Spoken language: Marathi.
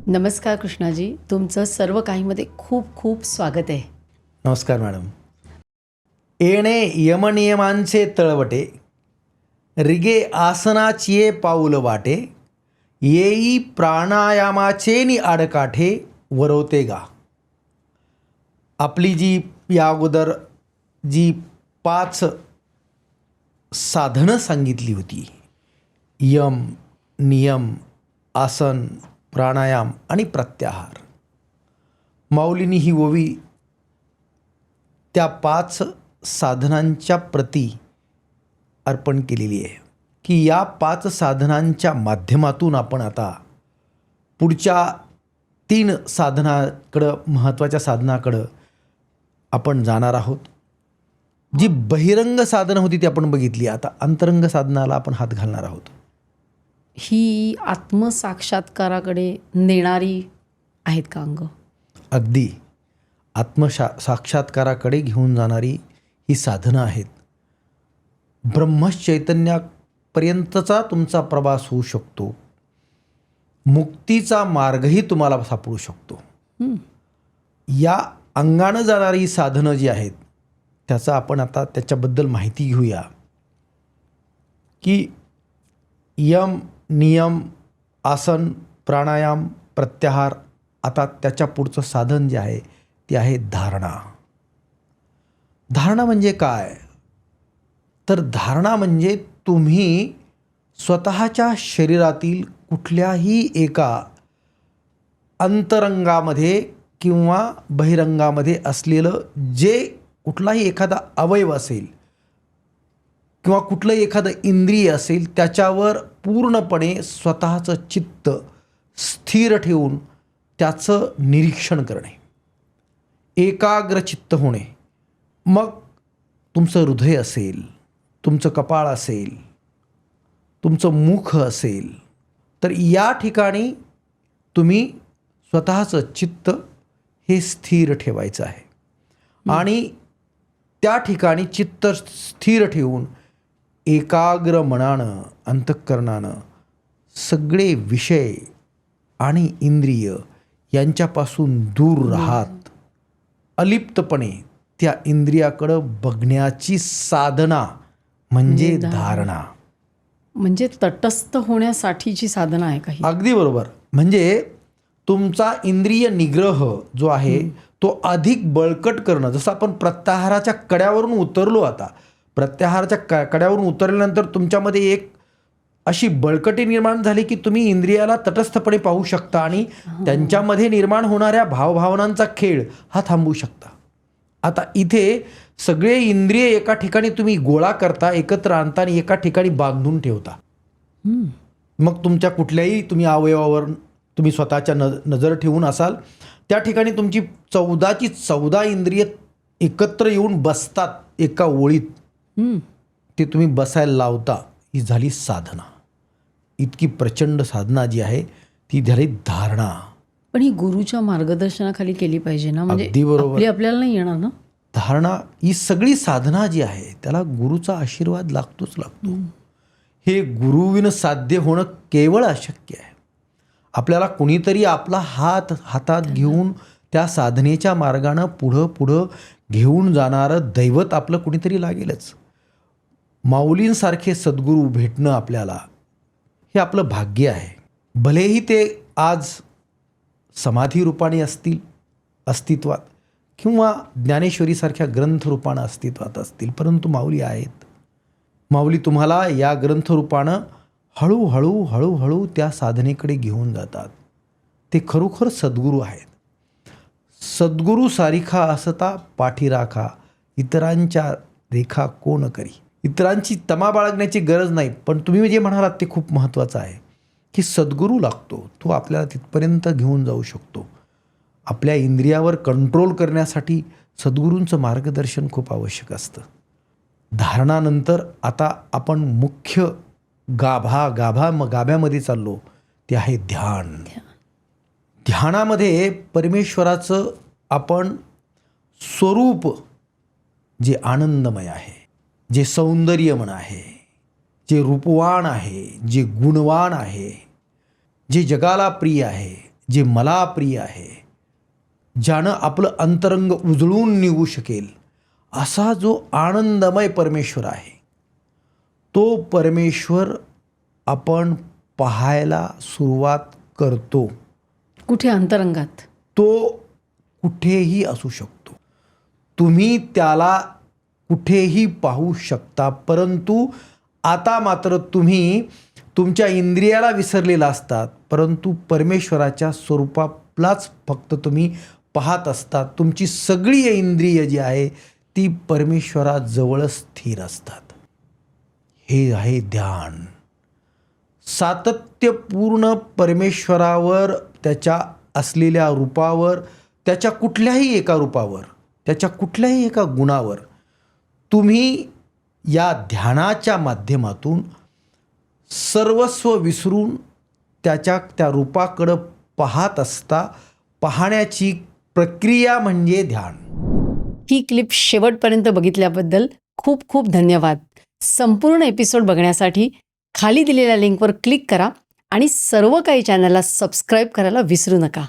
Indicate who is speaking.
Speaker 1: नमस्कार कृष्णाजी, तुमचं सर्व काहीमध्ये खूप खूप स्वागत आहे.
Speaker 2: नमस्कार मॅडम. येणे यमनियमांचे तळवटे, रिगे आसनाचिये पाऊल वाटे, येई प्राणायामाचेनी आडकाठे वरवते गा. आपली जी या अगोदर जी 5 साधनं सांगितली होती, यम, नियम, आसन, प्राणायाम आणि प्रत्याहार, माऊलींनी ही ओवी त्या 5 साधनांच्या प्रती अर्पण केलेली आहे की या 5 साधनांच्या माध्यमातून आपण आता पुढच्या 3 साधनाकडं, महत्त्वाच्या साधनाकडं आपण जाणार आहोत. जी बहिरंग साधनं होती ती आपण बघितली. आता अंतरंग साधनाला आपण हात घालणार आहोत.
Speaker 1: ही आत्मसाक्षात्काराकडे नेणारी आहेत का अंग?
Speaker 2: अगदी साक्षात्काराकडे घेऊन जाणारी ही साधनं आहेत. ब्रह्मचैतन्यापर्यंतचा तुमचा प्रवास होऊ शकतो. मुक्तीचा मार्गही तुम्हाला सापडू शकतो. या अंगानं जाणारी साधनं जी आहेत त्याचा आपण आता त्याच्याबद्दल माहिती घेऊया की यम, नियम, आसन, प्राणायाम, प्रत्याहार. आता त्याच्या पुढचं साधन जे आहे ते आहे धारणा. धारणा म्हणजे काय? तर धारणा म्हणजे तुम्ही स्वतःच्या शरीरातील कुठल्याही एका अंतरंगामध्ये किंवा बहिरंगामध्ये असलेलं जे कुठलाही एखादा अवयव असेल किंवा कुठलंही एखादं इंद्रिय असेल त्याच्यावर पूर्णपणे स्वतःचं चित्त स्थिर ठेवून त्याचं निरीक्षण करणे, एकाग्रचित्त होणे. मग तुमचं हृदय असेल, तुमचं कपाळ असेल, तुमचं मुख असेल, तर या ठिकाणी तुम्ही स्वतःचं चित्त हे स्थिर ठेवायचं आहे. आणि त्या ठिकाणी चित्त स्थिर ठेवून एकाग्र मनानं, अंतःकरणानं सगळे विषय आणि इंद्रिय यांच्यापासून दूर राहत अलिप्तपणे त्या इंद्रियाकडं बघण्याची साधना म्हणजे धारणा.
Speaker 1: म्हणजे तटस्थ होण्यासाठीची साधना आहे काही?
Speaker 2: अगदी बरोबर. म्हणजे तुमचा इंद्रिय निग्रह जो आहे तो अधिक बळकट करणं. जसं आपण प्रत्याहाराच्या कड्यावरून उतरलो, आता प्रत्याहाराच्या कड्यावरून उतरल्यानंतर तुमच्यामध्ये एक अशी बळकटी निर्माण झाली की तुम्ही इंद्रियाला तटस्थपणे पाहू शकता आणि त्यांच्यामध्ये निर्माण होणाऱ्या भावभावनांचा खेळ हा थांबवू शकता. आता इथे सगळे इंद्रिय एका ठिकाणी तुम्ही गोळा करता, एकत्र आणता आणि एका ठिकाणी बांधून ठेवता. मग तुमच्या कुठल्याही तुम्ही अवयवावर तुम्ही स्वतःच्या नजर ठेवून असाल, त्या ठिकाणी तुमची 14ची 14 इंद्रिय एकत्र येऊन बसतात एका ओळीत. ते तुम्ही बसायला लावता. ही झाली साधना. इतकी प्रचंड साधना जी आहे ती झाली धारणा.
Speaker 1: पण ही गुरुच्या मार्गदर्शनाखाली केली पाहिजे ना? म्हणजे
Speaker 2: अगदी बरोबर.
Speaker 1: आपल्याला नाही येणार ना
Speaker 2: धारणा. ही सगळी साधना जी आहे त्याला गुरुचा आशीर्वाद लागतोच लागतो. हे गुरुविन साध्य होणं केवळ अशक्य आहे. आपल्याला कुणीतरी आपला हातात घेऊन त्या साधनेच्या मार्गानं पुढं घेऊन जाणारं दैवत आपलं कुणीतरी लागेलच. माऊलींसारखे सद्गुरू भेटणं आपल्याला हे आपलं भाग्य आहे. भलेही ते आज समाधी रूपाने असतील अस्तित्वात किंवा ज्ञानेश्वरीसारख्या ग्रंथरूपानं अस्तित्वात असतील, परंतु माऊली आहेत. माऊली तुम्हाला या ग्रंथरूपानं हळूहळू त्या साधनेकडे घेऊन जातात. ते खरोखर सद्गुरू आहेत. सद्गुरू सारिखा असता पाठीराखा, इतरांच्या रेखा कोण करी. इतरांची तमा बाळगण्याची गरज नाही, पण तुम्ही जे म्हणालात ते खूप महत्त्वाचं आहे की सद्गुरू लागतो. तो आपल्याला तिथपर्यंत घेऊन जाऊ शकतो. आपल्या इंद्रियावर कंट्रोल करण्यासाठी सद्गुरूंचं मार्गदर्शन खूप आवश्यक असतं. धारणानंतर आता आपण मुख्य गाभ्यामध्ये चाललो, ते आहे ध्यान. ध्यानामध्ये परमेश्वराचं आपण स्वरूप जे आनंदमय आहे, जे सौंदर्यमय आहे, जे रूपवान आहे, जे गुणवान आहे, जे जगाला प्रिय आहे, जे मला प्रिय आहे, ज्यानं आपलं अंतरंग उजळून निघू शकेल, असा जो आनंदमय परमेश्वर आहे, तो परमेश्वर आपण पाहायला सुरुवात करतो.
Speaker 1: कुठे? अंतरंगात.
Speaker 2: तो कुठेही असू शकतो. तुम्ही त्याला कुठेही पाहू शकता, परंतु आता मात्र तुम्ही तुमच्या इंद्रियाला विसरलेला असतात, परंतु परमेश्वराच्या स्वरूपालाच फक्त तुम्ही पाहत असतात. तुमची सगळी इंद्रिय जी आहे ती परमेश्वराजवळ स्थिर असतात. हे आहे ध्यान. सातत्यपूर्ण परमेश्वरावर, त्याच्या असलेल्या रूपावर, त्याच्या कुठल्याही एका रूपावर, त्याच्या कुठल्याही एका गुणावर तुम्ही या ध्यानाच्या माध्यमातून सर्वस्व विसरून त्या रूपाकडं पाहत असता. पाहण्याची प्रक्रिया म्हणजे ध्यान.
Speaker 1: ही क्लिप शेवटपर्यंत बघितल्याबद्दल खूप खूप धन्यवाद. संपूर्ण एपिसोड बघण्यासाठी खाली दिलेल्या लिंकवर क्लिक करा आणि सर्व काही चॅनलला सबस्क्राईब करायला विसरू नका.